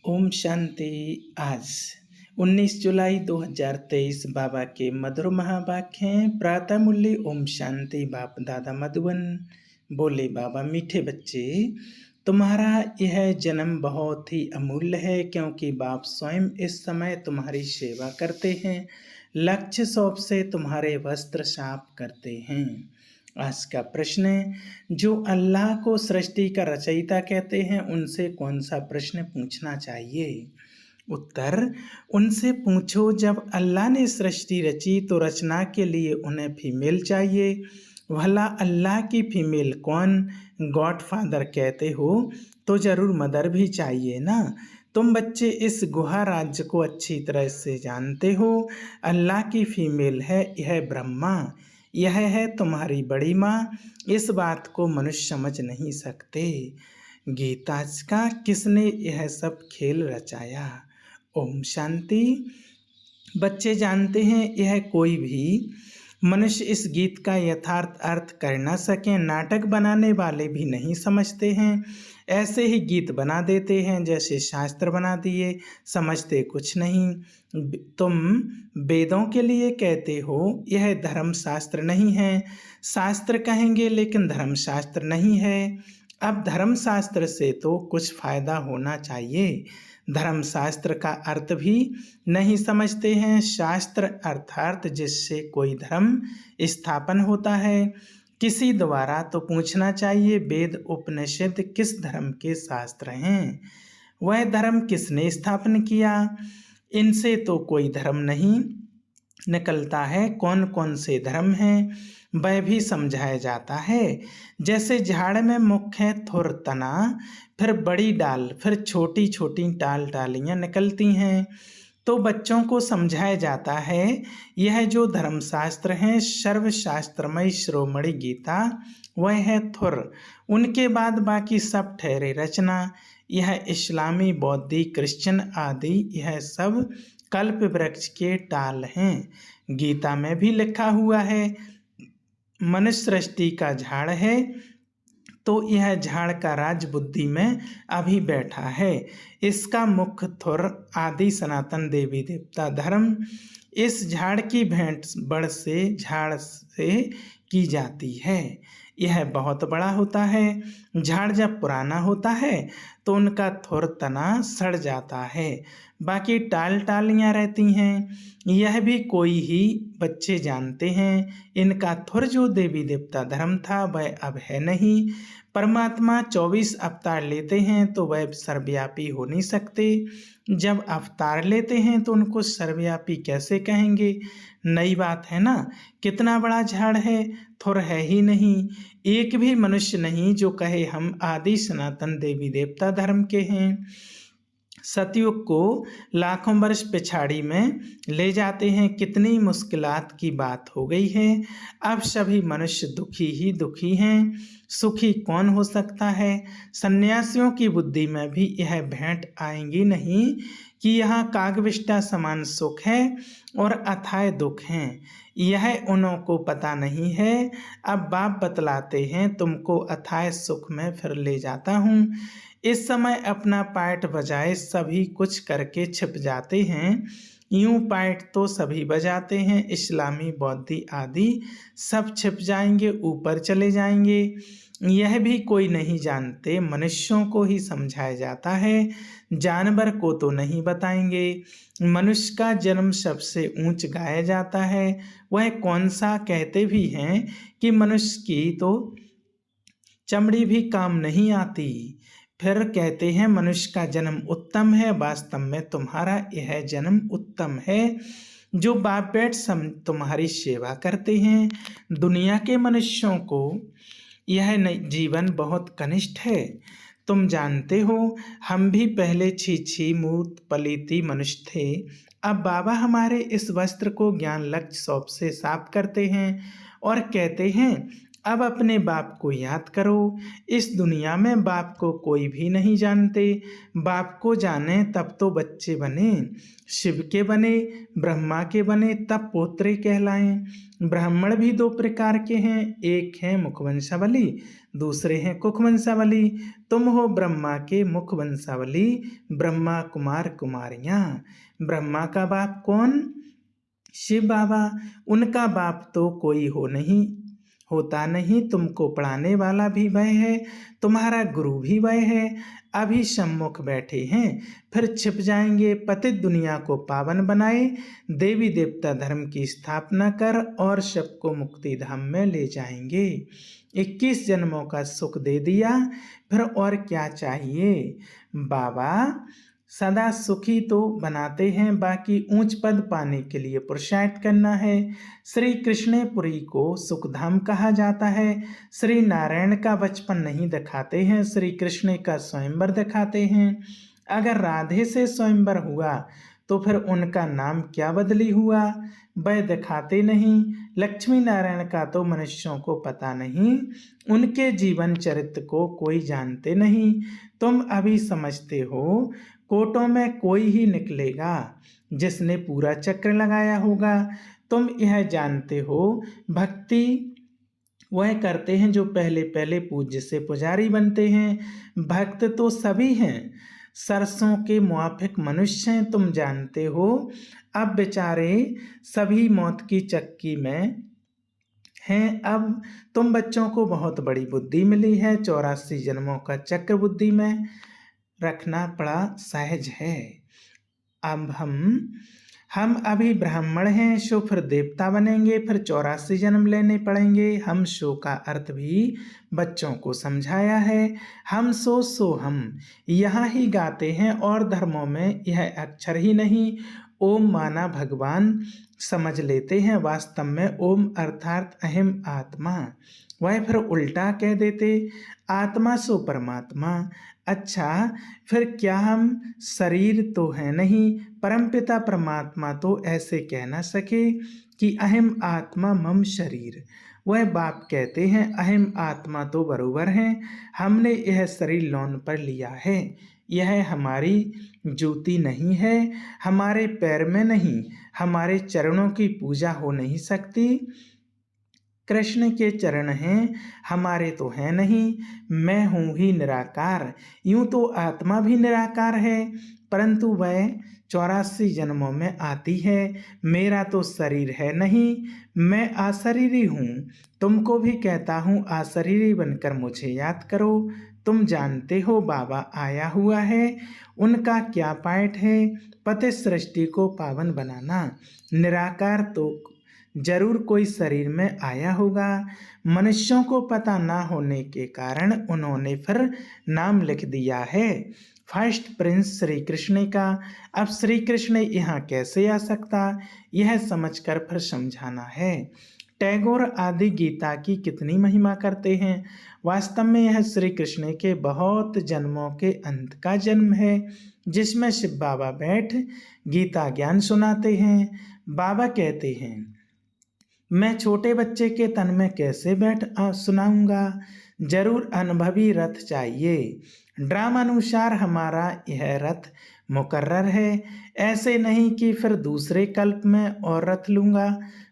ओम शांति। आज 19 जुलाई 2023 बाबा के मधुर महावाक्य हैं। प्रातः मूल्य ओम शांति। बाप दादा मधुबन बोले, बाबा मीठे बच्चे, तुम्हारा यह जन्म बहुत ही अमूल्य है, क्योंकि बाप स्वयं इस समय तुम्हारी सेवा करते हैं। लक्ष्य शौक से तुम्हारे वस्त्र साफ करते हैं। आज का प्रश्न है, जो अल्लाह को सृष्टि का रचयिता कहते हैं, उनसे कौन सा प्रश्न पूछना चाहिए? उत्तर, उनसे पूछो, जब अल्लाह ने सृष्टि रची तो रचना के लिए उन्हें फीमेल चाहिए। भला अल्लाह की फीमेल कौन? गॉडफादर कहते हो तो जरूर मदर भी चाहिए ना। तुम बच्चे इस गुहा राज्य को अच्छी तरह से जानते हो। अल्लाह की फीमेल है यह ब्रह्मा, यह है तुम्हारी बड़ी माँ। इस बात को मनुष्य समझ नहीं सकते। गीता का किसने यह सब खेल रचाया? ओम शांति। बच्चे जानते हैं, यह कोई भी मनुष्य इस गीत का यथार्थ अर्थ कर न सके। नाटक बनाने वाले भी नहीं समझते हैं, ऐसे ही गीत बना देते हैं जैसे शास्त्र बना दिए, समझते कुछ नहीं। तुम वेदों के लिए कहते हो यह धर्म शास्त्र नहीं है। शास्त्र कहेंगे लेकिन धर्म शास्त्र नहीं है। अब धर्म शास्त्र से तो कुछ फायदा होना चाहिए। धर्मशास्त्र का अर्थ भी नहीं समझते हैं। शास्त्र अर्थात जिससे कोई धर्म स्थापन होता है किसी द्वारा, तो पूछना चाहिए वेद उपनिषद किस धर्म के शास्त्र हैं, वह धर्म किसने स्थापन किया। इनसे तो कोई धर्म नहीं निकलता है। कौन कौन से धर्म हैं वह भी समझाया जाता है। जैसे झाड़ में मुख्य थुर तना, फिर बड़ी डाल, फिर छोटी छोटी टालियाँ निकलती हैं, तो बच्चों को समझाया जाता है यह जो धर्मशास्त्र हैं सर्वशास्त्रमय शिरोमणि गीता, वह है थुर। उनके बाद बाकी सब ठहरे रचना। यह इस्लामी, बौद्धी, क्रिश्चियन आदि यह सब कल्प वृक्ष के टाल हैं। गीता में भी लिखा हुआ है मनुष्य सृष्टि का झाड़ है, तो यह झाड़ का राज बुद्धि में अभी बैठा है। इसका मुख्य थुर आदि सनातन देवी देवता धर्म। इस झाड़ की भेंट बड़ से झाड़ से की जाती है। यह बहुत बड़ा होता है। झाड़ जब पुराना होता है तो उनका थुर तना सड़ जाता है, बाकी टालियाँ रहती हैं। यह भी कोई ही बच्चे जानते हैं। इनका थुर जो देवी देवता धर्म था वह अब है नहीं। परमात्मा 24 अवतार लेते हैं तो वह सर्वव्यापी हो नहीं सकते। जब अवतार लेते हैं तो उनको सर्वव्यापी कैसे कहेंगे? नई बात है ना। कितना बड़ा झाड़ है, थुर है ही नहीं। एक भी मनुष्य नहीं जो कहे हम आदि सनातन देवी देवता धर्म के हैं। सतयुग को लाखों वर्ष पिछाड़ी में ले जाते हैं। कितनी मुश्किलात की बात हो गई है। अब सभी मनुष्य दुखी ही दुखी हैं। सुखी कौन हो सकता है? सन्यासियों की बुद्धि में भी यह भेंट आएंगी नहीं कि यहाँ कागविष्टा समान सुख है और अथाय दुख हैं। यह उन्हों को पता नहीं है। अब बाप बतलाते हैं, तुमको अथाय सुख में फिर ले जाता हूँ। इस समय अपना पाठ बजाए सभी कुछ करके छिप जाते हैं। यूं पाठ तो सभी बजाते हैं, इस्लामी, बौद्धी आदि सब छिप जाएंगे, ऊपर चले जाएंगे। यह भी कोई नहीं जानते। मनुष्यों को ही समझाया जाता है, जानवर को तो नहीं बताएंगे। मनुष्य का जन्म सबसे ऊंच गाया जाता है। वह कौन सा? कहते भी हैं कि मनुष्य की तो चमड़ी भी काम नहीं आती। फिर कहते हैं मनुष्य का जन्म उत्तम है। वास्तव में तुम्हारा यह जन्म उत्तम है। जो बाप बेट तुम्हारी सेवा करते हैं, दुनिया के मनुष्यों को यह जीवन बहुत कनिष्ठ है। तुम जानते हो हम भी पहले छी मूर्त पलीती मनुष्य थे। अब बाबा हमारे इस वस्त्र को ज्ञान लक्ष्य शौक से साफ करते हैं और कहते हैं अब अपने बाप को याद करो। इस दुनिया में बाप को कोई भी नहीं जानते। बाप को जाने तब तो बच्चे बने, शिव के बने, ब्रह्मा के बने, तब पोत्रे कहलाएं। ब्राह्मण भी दो प्रकार के हैं, एक है मुखवंशावली, दूसरे हैं कुखवंशावली। तुम हो ब्रह्मा के मुखवंशावली, ब्रह्मा कुमार कुमारियाँ। ब्रह्मा का बाप कौन? शिव बाबा। उनका बाप तो कोई होता नहीं। तुमको पढ़ाने वाला भी वह है, तुम्हारा गुरु भी वह है। अभी सम्मुख बैठे हैं, फिर छिप जाएंगे। पतित दुनिया को पावन बनाए, देवी देवता धर्म की स्थापना कर और सबको मुक्ति धाम में ले जाएंगे। 21 जन्मों का सुख दे दिया, फिर और क्या चाहिए? बाबा सदा सुखी तो बनाते हैं, बाकी ऊंच पद पाने के लिए पुरुषार्थ करना है। श्री कृष्णपुरी को सुखधाम कहा जाता है। श्री नारायण का बचपन नहीं दिखाते हैं, श्री कृष्ण का स्वयंवर दिखाते हैं। अगर राधे से स्वयंवर हुआ तो फिर उनका नाम क्या बदली हुआ, वह दिखाते नहीं। लक्ष्मी नारायण का तो मनुष्यों को पता नहीं, उनके जीवन चरित्र को कोई जानते नहीं। तुम अभी समझते हो कोटों में कोई ही निकलेगा जिसने पूरा चक्र लगाया होगा। तुम यह जानते हो भक्ति वह करते हैं जो पहले पहले पूज्य से पुजारी बनते हैं। भक्त तो सभी हैं, सरसों के मुआफिक मनुष्य हैं, तुम जानते हो। अब बेचारे सभी मौत की चक्की में हैं। अब तुम बच्चों को बहुत बड़ी बुद्धि मिली है, 84 जन्मों का चक्र बुद्धि में रखना बड़ा सहज है। अब हम अभी ब्राह्मण हैं, सो फिर देवता बनेंगे, फिर 84 जन्म लेने पड़ेंगे। हम सो का अर्थ भी बच्चों को समझाया है। हम सो हम यहाँ ही गाते हैं, और धर्मों में यह अक्षर ही नहीं। ओम माना भगवान समझ लेते हैं, वास्तव में ओम अर्थात अहम आत्मा। वह फिर उल्टा कह देते आत्मा सो परमात्मा। अच्छा, फिर क्या हम शरीर तो है नहीं? परमपिता परमात्मा तो ऐसे कह ना सके कि अहम आत्मा मम शरीर। वह बाप कहते हैं अहम आत्मा तो बरोबर है, हमने यह शरीर लोन पर लिया है। यह हमारी जूती नहीं है, हमारे पैर में नहीं, हमारे चरणों की पूजा हो नहीं सकती। कृष्ण के चरण हैं, हमारे तो हैं नहीं। मैं हूँ ही निराकार। यूं तो आत्मा भी निराकार है, परंतु वह 84 जन्मों में आती है। मेरा तो शरीर है नहीं, मैं अशरीरी हूँ। तुमको भी कहता हूँ अशरीरी बनकर मुझे याद करो। तुम जानते हो बाबा आया हुआ है, उनका क्या पाठ है? पति सृष्टि को पावन बनाना। निराकार तो जरूर कोई शरीर में आया होगा। मनुष्यों को पता ना होने के कारण उन्होंने फिर नाम लिख दिया है फर्स्ट प्रिंस श्री कृष्ण का। अब श्री कृष्ण यहाँ कैसे आ सकता, यह समझकर फिर समझाना है। टैगोर आदि गीता की कितनी महिमा करते हैं। वास्तव में यह श्री कृष्ण के बहुत जन्मों के अंत का जन्म है, जिसमें शिव बाबा बैठ गीता ज्ञान सुनाते हैं। बाबा कहते हैं मैं छोटे बच्चे के तन में कैसे बैठ सुनाऊंगा, जरूर अनुभवी रथ चाहिए। ड्रामा अनुसार हमारा यह रथ मुकर्रर है, ऐसे नहीं कि फिर दूसरे कल्प में और रथ लूंगा।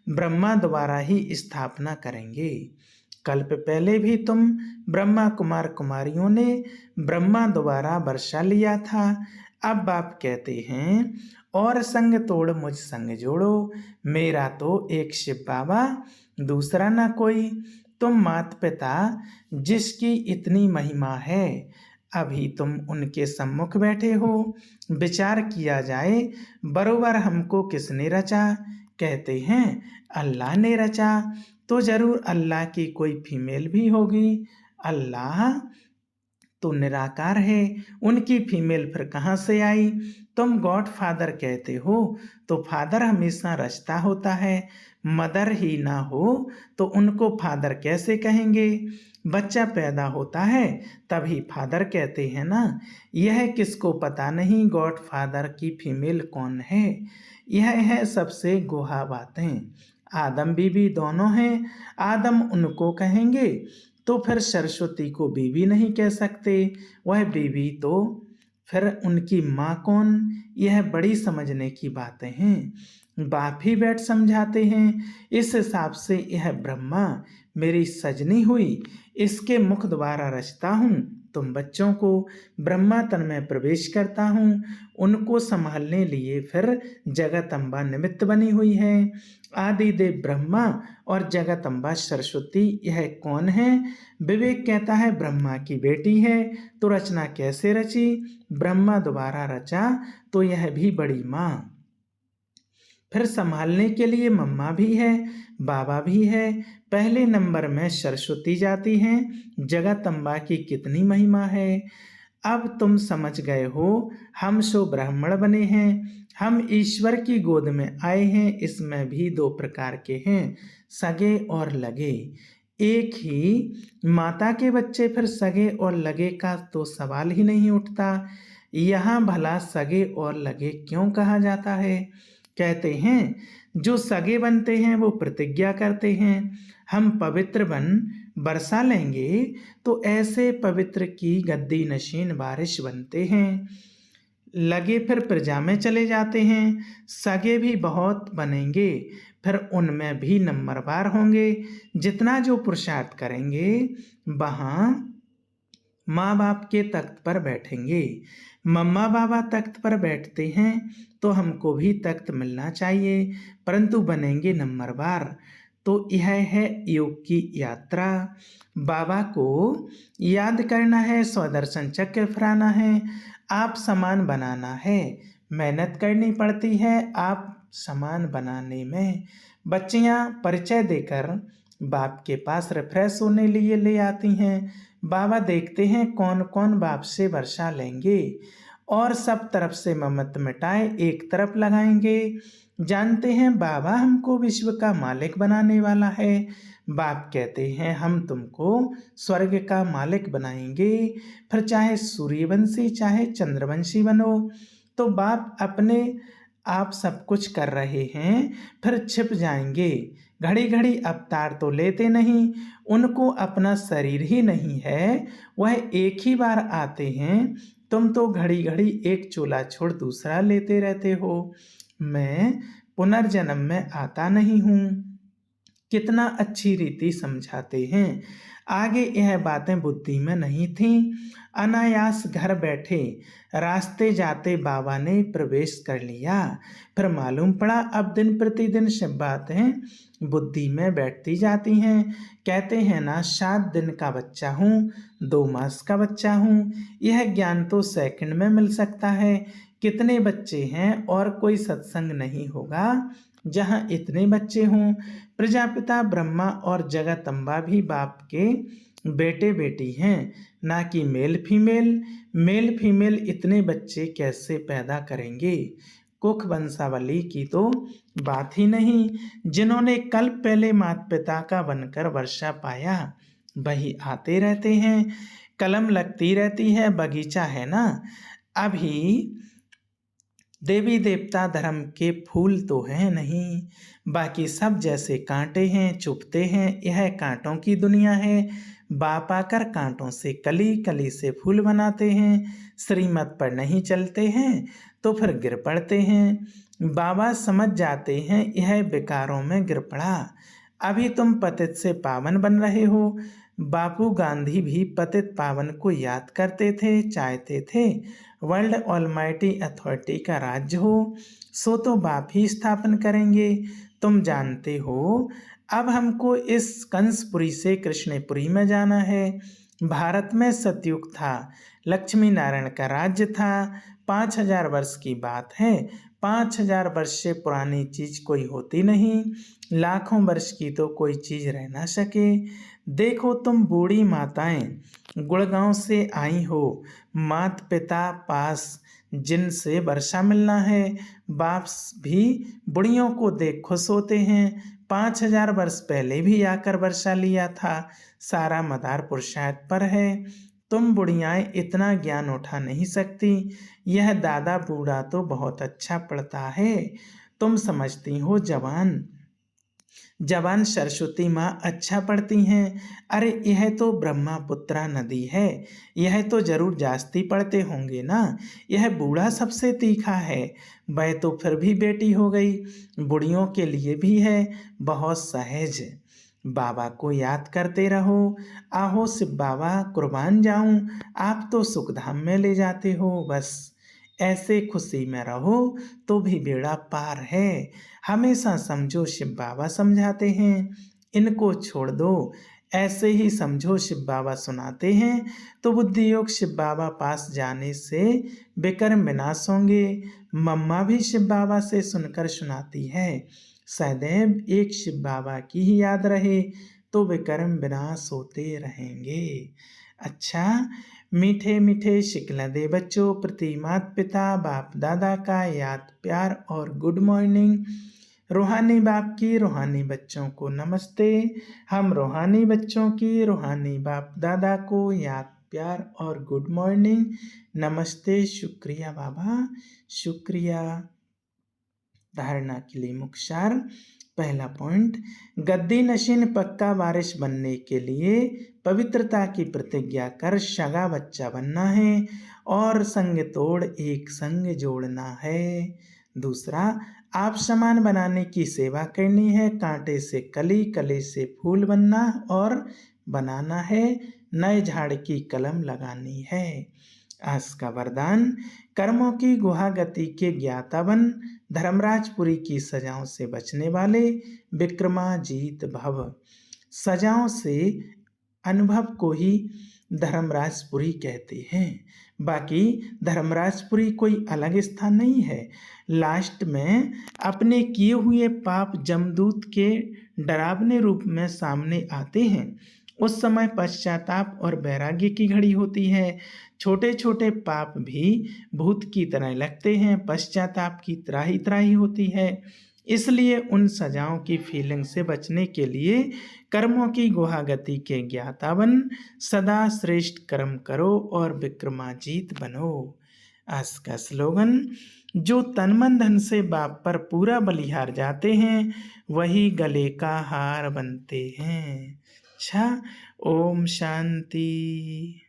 ब्रह्मा द्वारा ही स्थापना करेंगे। कल्प पहले भी तुम ब्रह्मा कुमार कुमारियों ने ब्रह्मा द्वारा वर्षा लिया था। अब बाप कहते हैं और संग तोड़ मुझ संग जोड़ो। मेरा तो एक शिव बाबा, दूसरा ना कोई। तुम माता पिता जिसकी इतनी महिमा है, अभी तुम उनके सम्मुख बैठे हो। विचार किया जाए बरोबर हमको किसने रचा? कहते हैं अल्लाह ने रचा, तो जरूर अल्लाह की कोई फीमेल भी होगी। अल्लाह तो निराकार है, उनकी फीमेल फिर कहाँ से आई? तुम गॉड फादर कहते हो, तो फादर हमेशा रचता होता है। मदर ही ना हो तो उनको फादर कैसे कहेंगे? बच्चा पैदा होता है तभी फादर कहते हैं ना। यह किसको पता नहीं गॉड फादर की फीमेल कौन है। यह है सबसे गुहा बातें। आदम बीवी दोनों हैं, आदम उनको कहेंगे तो फिर सरस्वती को बीवी नहीं कह सकते, वह बीवी तो फिर उनकी माँ कौन? यह बड़ी समझने की बातें हैं। बाप ही बैठ समझाते हैं। इस हिसाब से यह ब्रह्मा मेरी सजनी हुई, इसके मुख द्वारा रचता हूँ तुम बच्चों को, ब्रह्मा तन में प्रवेश करता हूँ, उनको संभालने लिए फिर जगत अम्बा निमित्त बनी हुई है। आदि देव ब्रह्मा और जगत अम्बा सरस्वती, यह कौन है? विवेक कहता है ब्रह्मा की बेटी है। तो रचना कैसे रची? ब्रह्मा द्वारा रचा, तो यह भी बड़ी माँ। फिर संभालने के लिए मम्मा भी है, बाबा भी है। पहले नंबर में सरस्वती जाती हैं। जगत अम्बा की कितनी महिमा है। अब तुम समझ गए हो, हम सो ब्राह्मण बने हैं, हम ईश्वर की गोद में आए हैं। इसमें भी दो प्रकार के हैं, सगे और लगे। एक ही माता के बच्चे, फिर सगे और लगे का तो सवाल ही नहीं उठता। यहाँ भला सगे और लगे क्यों कहा जाता है? कहते हैं जो सगे बनते हैं वो प्रतिज्ञा करते हैं, हम पवित्र बन बरसा लेंगे तो ऐसे पवित्र की गद्दी नशीन बारिश बनते हैं। लगे फिर प्रजा में चले जाते हैं, सगे भी बहुत बनेंगे, फिर उनमें भी नंबरवार होंगे। जितना जो पुरुषार्थ करेंगे वहाँ माँ बाप के तख्त पर बैठेंगे। मम्मा बाबा तख्त पर बैठते हैं तो हमको भी तख्त मिलना चाहिए, परंतु बनेंगे नंबरवार। तो यह है योग की यात्रा। बाबा को याद करना है, स्वदर्शन चक्र फहराना है, आप समान बनाना है। मेहनत करनी पड़ती है आप समान बनाने में। बच्चियाँ परिचय देकर बाप के पास रिफ्रेश होने लिए ले आती हैं। बाबा देखते हैं कौन कौन बाप से वर्षा लेंगे और सब तरफ से ममत मिटाए एक तरफ लगाएंगे। जानते हैं बाबा हमको विश्व का मालिक बनाने वाला है। बाप कहते हैं हम तुमको स्वर्ग का मालिक बनाएंगे, फिर चाहे सूर्यवंशी चाहे चंद्रवंशी बनो। तो बाप अपने आप सब कुछ कर रहे हैं, फिर छिप जाएंगे। घड़ी घड़ी अवतार तो लेते नहीं, उनको अपना शरीर ही नहीं है, वह एक ही बार आते हैं। तुम तो घड़ी घड़ी एक चोला छोड़ दूसरा लेते रहते हो। मैं पुनर्जन्म में आता नहीं हूँ। कितना अच्छी रीति समझाते हैं। आगे यह बातें बुद्धि में नहीं थीं। अनायास घर बैठे रास्ते जाते बाबा ने प्रवेश कर लिया। फिर मालूम पड़ा अब दिन प्रतिदिन सब बातें बुद्धि में बैठती जाती हैं। कहते हैं ना 7 दिन का बच्चा हूँ, 2 मास का बच्चा हूँ। यह ज्ञान तो सेकंड में मिल सकता है। कितने बच्चे हैं और कोई सत्संग नहीं होगा जहाँ इतने बच्चे हों। प्रजापिता ब्रह्मा और जगत अम्बा भी बाप के बेटे बेटी हैं, ना कि मेल फीमेल। मेल फीमेल इतने बच्चे कैसे पैदा करेंगे? कुख वंशावली की तो बात ही नहीं। जिन्होंने कल्प पहले माता पिता का बनकर वर्षा पाया वही आते रहते हैं। कलम लगती रहती है, बगीचा है ना। अभी देवी देवता धर्म के फूल तो हैं नहीं, बाकी सब जैसे कांटे हैं, चुभते हैं। यह कांटों की दुनिया है। बाप आकर कांटों से कली, कली से फूल बनाते हैं। श्रीमत पर नहीं चलते हैं तो फिर गिर पड़ते हैं। बाबा समझ जाते हैं यह विकारों में गिर पड़ा। अभी तुम पतित से पावन बन रहे हो। बापू गांधी भी पतित पावन को याद करते थे, चाहते थे वर्ल्ड ऑलमाइटी अथॉरिटी का राज्य हो, सो तो बाप ही स्थापन करेंगे। तुम जानते हो अब हमको इस कंसपुरी से कृष्णपुरी में जाना है। भारत में सतयुग था, लक्ष्मी नारायण का राज्य था। 5000 वर्ष की बात है। 5000 वर्ष से पुरानी चीज कोई होती नहीं, लाखों वर्ष की तो कोई चीज रह ना सके। देखो तुम बूढ़ी माताएं गुड़गांव से आई हो, मात पिता पास जिनसे वर्षा मिलना है। बाप भी बुढ़ियों को देख खुश होते हैं। 5000 वर्ष पहले भी आकर वर्षा लिया था। सारा मदार पुरुषार्थ पर है। तुम बुढ़ियाएं इतना ज्ञान उठा नहीं सकती। यह दादा बूढ़ा तो बहुत अच्छा पढ़ता है, तुम समझती हो जवान। जवान सरस्वती माँ अच्छा पढ़ती हैं। अरे यह तो ब्रह्मपुत्रा नदी है, यह तो जरूर जास्ती पढ़ते होंगे ना। यह बूढ़ा सबसे तीखा है, वह तो फिर भी बेटी हो गई, बुढ़ियों के लिए भी है, बहुत सहज। बाबा को याद करते रहो। आहो शिव बाबा कुर्बान जाऊं, आप तो सुखधाम में ले जाते हो बस। ऐसे खुशी में रहो तो भी बेड़ा पार है। हमेशा समझो शिव बाबा समझाते हैं, इनको छोड़ दो। ऐसे ही समझो शिव बाबा सुनाते हैं, तो बुद्धि योग शिव बाबा पास जाने से विकर्म विनाश होंगे। मम्मा भी शिव बाबा से सुनकर सुनाती है, सदैव एक शिव बाबा की ही याद रहे तो विकर्म विनाश होते रहेंगे। अच्छा, मीठे मीठे शिकला दे बच्चों प्रति माता पिता बाप दादा का याद प्यार और गुड मॉर्निंग। रूहानी बाप की रूहानी बच्चों को नमस्ते। हम रूहानी बच्चों की रूहानी बाप दादा को याद प्यार और गुड मॉर्निंग। नमस्ते, शुक्रिया बाबा, शुक्रिया। धारणा के लिए मुख्य। पहला पॉइंट, गद्दी नशीन पक्का वारिस बनने के लिए पवित्रता की प्रतिज्ञा कर सगा बच्चा बनना है और संग तोड़ एक संग जोड़ना है। दूसरा, आप समान बनाने की सेवा करनी है, कांटे से कली कली से फूल बनना और बनाना है, नए झाड़ की कलम लगानी है। आज का वरदान, कर्मों की गुहा गति के ज्ञाता बन, धर्मराजपुरी की सजाओं से बचने वाले, विक्रमाजीत भव। सजाओं से अनुभव को ही धर्मराजपुरी कहते हैं। बाकी धर्मराजपुरी कोई अलग स्थान नहीं है। लास्ट में अपने किए हुए पाप जमदूत के डरावने रूप में सामने आते हैं। उस समय पश्चाताप और वैराग्य की घड़ी होती है। छोटे छोटे पाप भी भूत की तरह लगते हैं, पश्चाताप की त्राही त्राही होती है। इसलिए उन सजाओं की फीलिंग से बचने के लिए कर्मों की गुहागति के ज्ञाता बन, सदा श्रेष्ठ कर्म करो और विक्रमाजीत बनो। आज का स्लोगन, जो तन मन धन से बाप पर पूरा बलिहार जाते हैं वही गले का हार बनते हैं। अच्छा, ओम शांति।